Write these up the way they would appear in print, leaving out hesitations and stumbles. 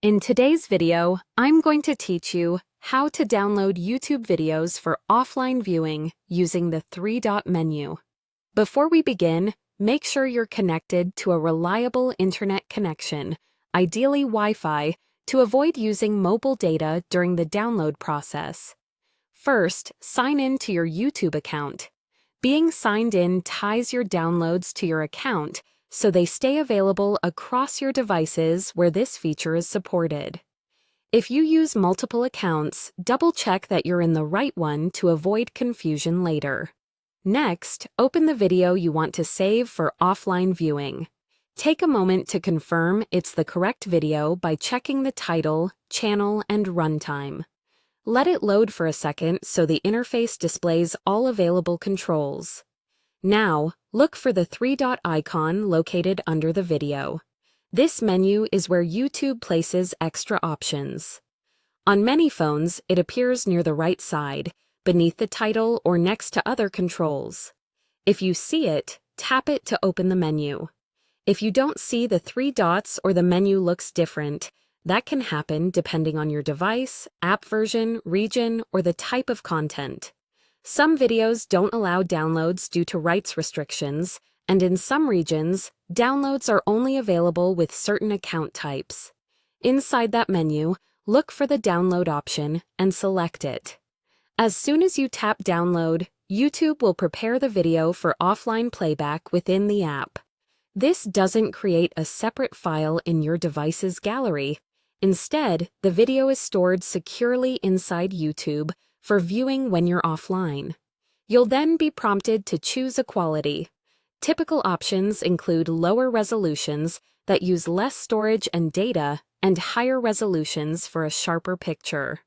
In today's video, I'm going to teach you how to download YouTube videos for offline viewing using the three-dot menu. Before we begin, make sure you're connected to a reliable internet connection, ideally Wi-Fi, to avoid using mobile data during the download process. First, sign in to your YouTube account. Being signed in ties your downloads to your account, so they stay available across your devices where this feature is supported. If you use multiple accounts, double-check that you're in the right one to avoid confusion later. Next, open the video you want to save for offline viewing. Take a moment to confirm it's the correct video by checking the title, channel, and runtime. Let it load for a second so the interface displays all available controls. Now, look for the three-dot icon located under the video. This menu is where YouTube places extra options. On many phones, it appears near the right side, beneath the title or next to other controls. If you see it, tap it to open the menu. If you don't see the three dots or the menu looks different, that can happen depending on your device, app version, region, or the type of content. Some videos don't allow downloads due to rights restrictions, and in some regions, downloads are only available with certain account types. Inside that menu, look for the download option and select it. As soon as you tap download, YouTube will prepare the video for offline playback within the app. This doesn't create a separate file in your device's gallery. Instead, the video is stored securely inside YouTube for viewing when you're offline. You'll then be prompted to choose a quality. Typical options include lower resolutions that use less storage and data and higher resolutions for a sharper picture.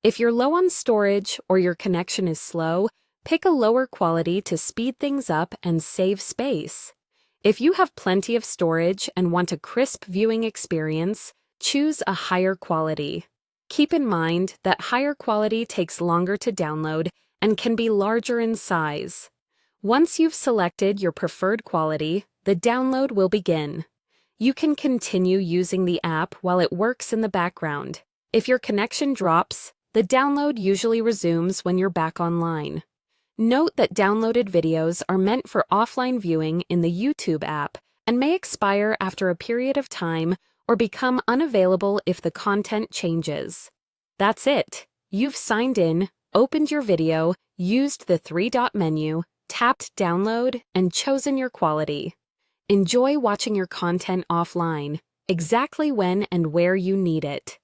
If you're low on storage or your connection is slow, pick a lower quality to speed things up and save space. If you have plenty of storage and want a crisp viewing experience, choose a higher quality. Keep in mind that higher quality takes longer to download and can be larger in size. Once you've selected your preferred quality, the download will begin. You can continue using the app while it works in the background. If your connection drops, the download usually resumes when you're back online. Note that downloaded videos are meant for offline viewing in the YouTube app and may expire after a period of time or become unavailable if the content changes. That's it. You've signed in, opened your video, used the three-dot menu, tapped download, and chosen your quality. Enjoy watching your content offline, exactly when and where you need it.